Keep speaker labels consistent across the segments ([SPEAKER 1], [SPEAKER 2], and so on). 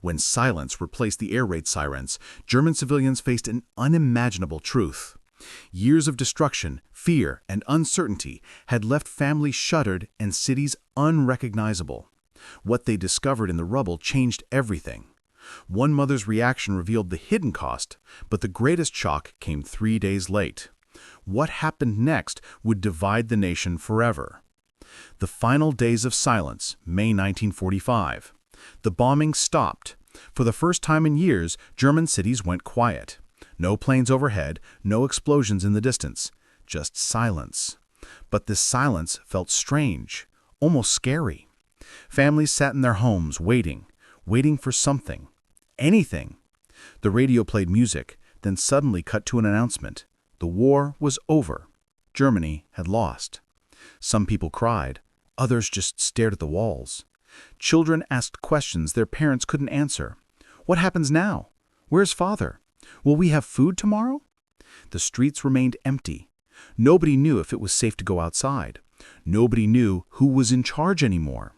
[SPEAKER 1] When silence replaced the air raid sirens, German civilians faced an unimaginable truth. Years of destruction, fear, and uncertainty had left families shuttered and cities unrecognizable. What they discovered in the rubble changed everything. One mother's reaction revealed the hidden cost, but the greatest shock came 3 days late. What happened next would divide the nation forever. The final days of silence, May 1945. The bombing stopped. For the first time in years, German cities went quiet. No planes overhead, no explosions in the distance, just silence. But this silence felt strange, almost scary. Families sat in their homes waiting for something, anything. The radio played music, then suddenly cut to an announcement. The war was over. Germany had lost. Some people cried, others just stared at the walls. Children asked questions their parents couldn't answer. What happens now? Where's father? Will we have food tomorrow? The streets remained empty. Nobody knew if it was safe to go outside. Nobody knew who was in charge anymore.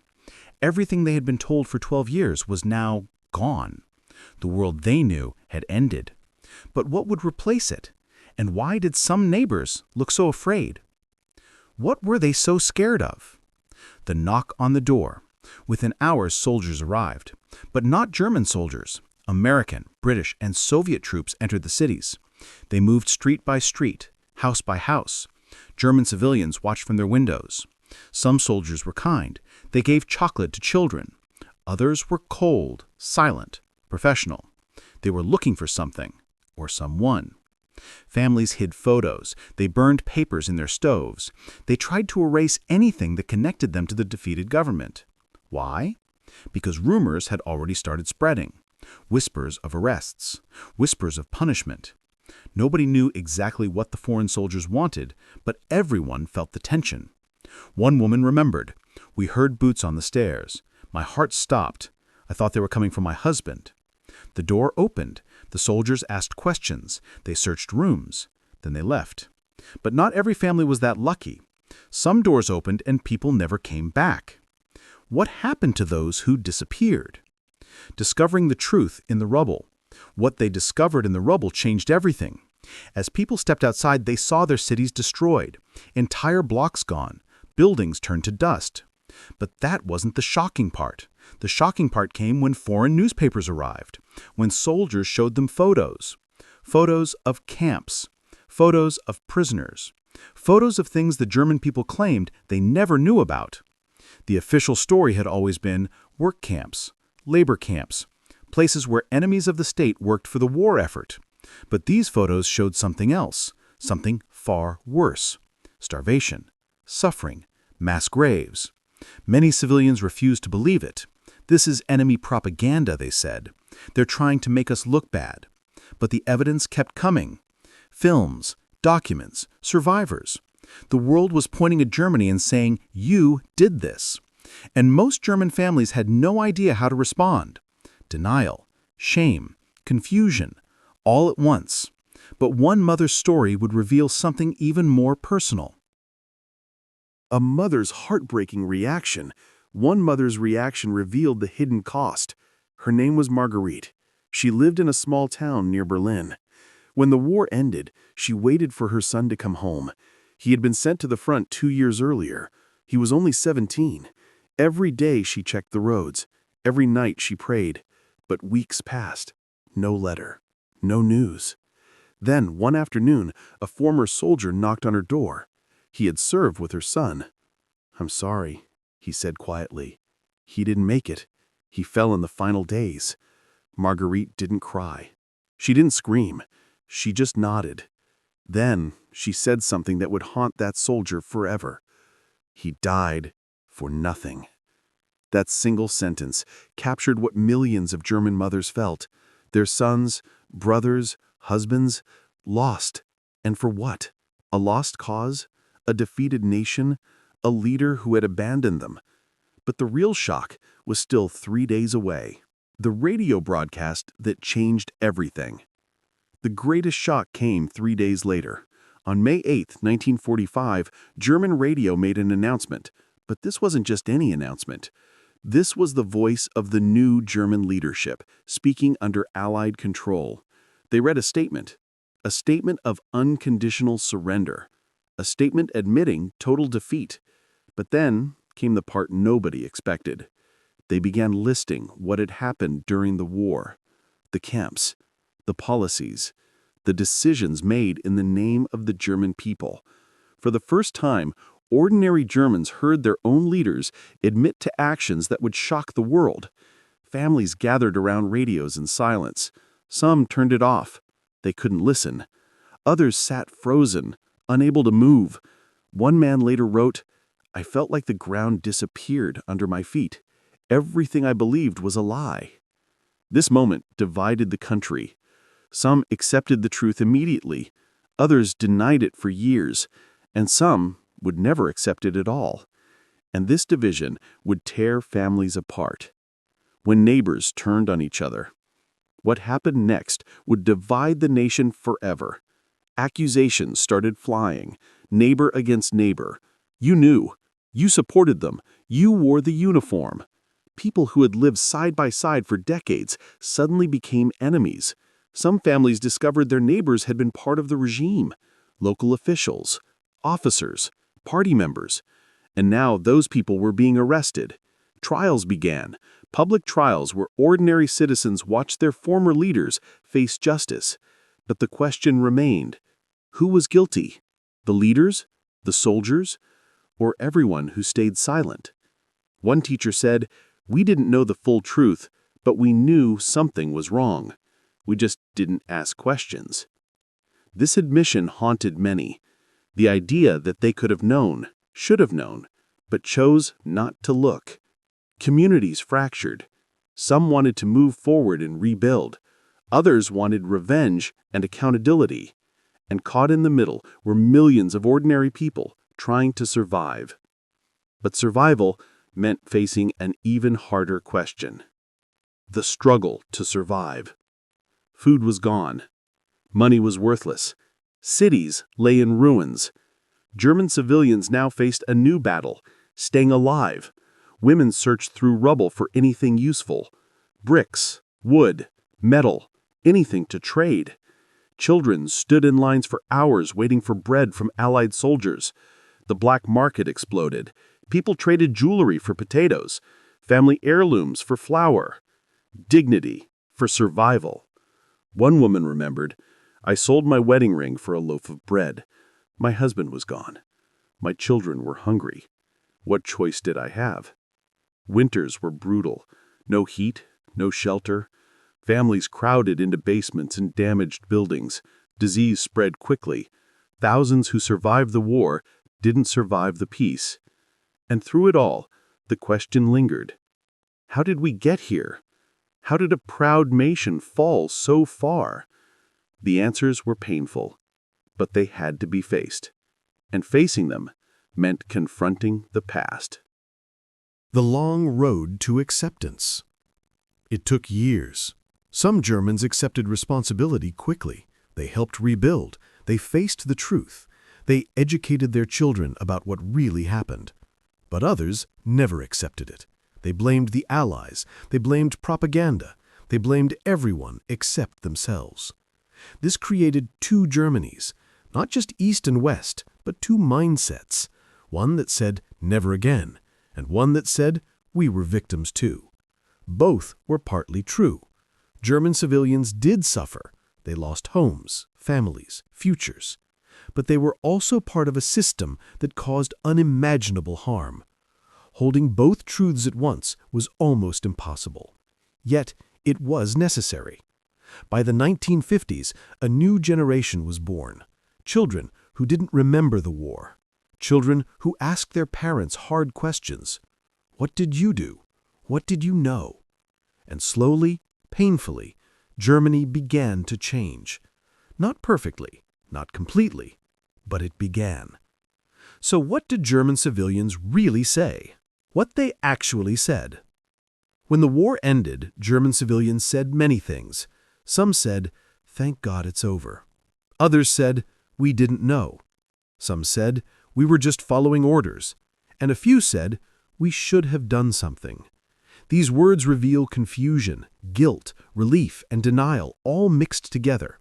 [SPEAKER 1] Everything they had been told for 12 years was now gone. The world they knew had ended. But what would replace it? And why did some neighbors look so afraid? What were they so scared of? The knock on the door. Within hours, soldiers arrived. But not German soldiers. American, British, and Soviet troops entered the cities. They moved street by street, house by house. German civilians watched from their windows. Some soldiers were kind. They gave chocolate to children. Others were cold, silent, professional. They were looking for something, or someone. Families hid photos. They burned papers in their stoves. They tried to erase anything that connected them to the defeated government. Why? Because rumors had already started spreading. Whispers of arrests. Whispers of punishment. Nobody knew exactly what the foreign soldiers wanted, but everyone felt the tension. One woman remembered, "We heard boots on the stairs. My heart stopped. I thought they were coming from my husband." The door opened. The soldiers asked questions. They searched rooms. Then they left. But not every family was that lucky. Some doors opened and people never came back. What happened to those who disappeared? Discovering the truth in the rubble. What they discovered in the rubble changed everything. As people stepped outside, they saw their cities destroyed, entire blocks gone, buildings turned to dust. But that wasn't the shocking part. The shocking part came when foreign newspapers arrived, when soldiers showed them photos. Photos of camps, photos of prisoners, photos of things the German people claimed they never knew about. The official story had always been work camps, labor camps, places where enemies of the state worked for the war effort. But these photos showed something else, something far worse: starvation, suffering, mass graves. Many civilians refused to believe it. This is enemy propaganda, they said. They're trying to make us look bad. But the evidence kept coming. Films, documents, survivors. The world was pointing at Germany and saying, "You did this." And most German families had no idea how to respond. Denial, shame, confusion, all at once. But one mother's story would reveal something even more personal. A mother's heartbreaking reaction. One mother's reaction revealed the hidden cost. Her name was Marguerite. She lived in a small town near Berlin. When the war ended, she waited for her son to come home. He had been sent to the front 2 years earlier. He was only 17. Every day she checked the roads. Every night she prayed. But weeks passed. No letter. No news. Then, one afternoon, a former soldier knocked on her door. He had served with her son. "I'm sorry," he said quietly. "He didn't make it. He fell in the final days." Marguerite didn't cry. She didn't scream. She just nodded. Then she said something that would haunt that soldier forever. "He died for nothing." That single sentence captured what millions of German mothers felt. Their sons, brothers, husbands, lost. And for what? A lost cause? A defeated nation? A leader who had abandoned them? But the real shock was still 3 days away. The radio broadcast that changed everything. The greatest shock came 3 days later. On May 8, 1945, German radio made an announcement. But this wasn't just any announcement.
[SPEAKER 2] This was the voice of the new German leadership, speaking under Allied control. They read a statement of unconditional surrender, a statement admitting total defeat. But then came the part nobody expected. They began listing what had happened during the war, the camps, the policies, the decisions made in the name of the German people. For the first time, ordinary Germans heard their own leaders admit to actions that would shock the world. Families gathered around radios in silence. Some turned it off. They couldn't listen. Others sat frozen, unable to move. One man later wrote, "I felt like the ground disappeared under my feet. Everything I believed was a lie." This moment divided the country. Some accepted the truth immediately. Others denied it for years. And some would never accept it at all. And this division would tear families apart. When neighbors turned on each other, what happened next would divide the nation forever. Accusations started flying, neighbor against neighbor. You knew. You supported them. You wore the uniform. People who had lived side by side for decades suddenly became enemies. Some families discovered their neighbors had been part of the regime, local officials, officers, party members. And now those people were being arrested. Trials began, public trials where ordinary citizens watched their former leaders face justice. But the question remained, who was guilty? The leaders? The soldiers? Or everyone who stayed silent? One teacher said, "We didn't know the full truth, but we knew something was wrong. We just didn't ask questions." This admission haunted many. The idea that they could have known, should have known, but chose not to look. Communities fractured. Some wanted to move forward and rebuild. Others wanted revenge and accountability. And caught in the middle were millions of ordinary people trying to survive. But survival meant facing an even harder question. The struggle to survive. Food was gone. Money was worthless. Cities lay in ruins. German civilians now faced a new battle, staying alive. Women searched through rubble for anything useful. Bricks, wood, metal, anything to trade. Children stood in lines for hours waiting for bread from Allied soldiers. The black market exploded. People traded jewelry for potatoes, family heirlooms for flour, dignity for survival. One woman remembered, "I sold my wedding ring for a loaf of bread. My husband was gone. My children were hungry. What choice did I have?" Winters were brutal. No heat, no shelter. Families crowded into basements and damaged buildings. Disease spread quickly. Thousands who survived the war didn't survive the peace. And through it all, the question lingered. How did we get here? How did a proud nation fall so far? The answers were painful, but they had to be faced. And facing them meant confronting the past.
[SPEAKER 3] The long road to acceptance. It took years. Some Germans accepted responsibility quickly. They helped rebuild. They faced the truth. They educated their children about what really happened. But others never accepted it. They blamed the Allies. They blamed propaganda. They blamed everyone except themselves. This created two Germanys, not just East and West, but two mindsets. One that said, never again, and one that said, we were victims too. Both were partly true. German civilians did suffer. They lost homes, families, futures. But they were also part of a system that caused unimaginable harm. Holding both truths at once was almost impossible. Yet, it was necessary. By the 1950s, a new generation was born. Children who didn't remember the war. Children who asked their parents hard questions. What did you do? What did you know? And slowly, painfully, Germany began to change. Not perfectly, not completely, but it began. So what did German civilians really say? What they actually said? When the war ended, German civilians said many things. Some said, "Thank God it's over." Others said, "We didn't know." Some said, "We were just following orders." And a few said, "We should have done something." These words reveal confusion, guilt, relief, and denial, all mixed together.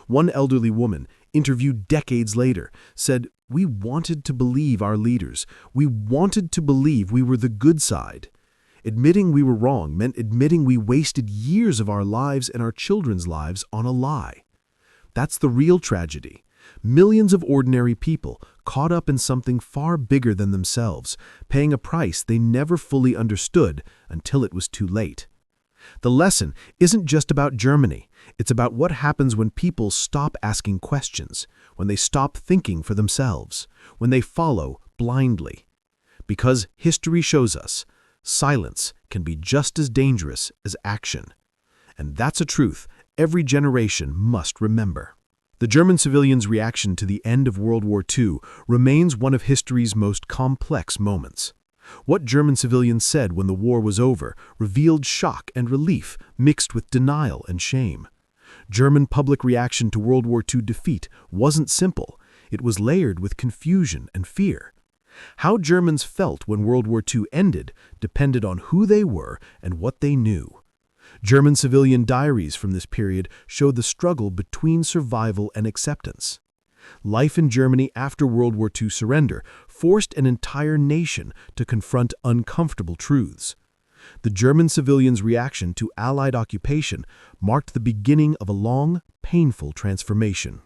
[SPEAKER 3] One elderly woman, interviewed decades later, said, "We wanted to believe our leaders. We wanted to believe we were the good side." Admitting we were wrong meant admitting we wasted years of our lives and our children's lives on a lie. That's the real tragedy. Millions of ordinary people caught up in something far bigger than themselves, paying a price they never fully understood until it was too late. The lesson isn't just about Germany. It's about what happens when people stop asking questions, when they stop thinking for themselves, when they follow blindly. Because history shows us, silence can be just as dangerous as action. And that's a truth every generation must remember. The German civilians' reaction to the end of World War II remains one of history's most complex moments. What German civilians said when the war was over revealed shock and relief mixed with denial and shame. German public reaction to World War II defeat wasn't simple. It was layered with confusion and fear. How Germans felt when World War II ended depended on who they were and what they knew. German civilian diaries from this period show the struggle between survival and acceptance. Life in Germany after World War II surrender forced an entire nation to confront uncomfortable truths. The German civilians' reaction to Allied occupation marked the beginning of a long, painful transformation.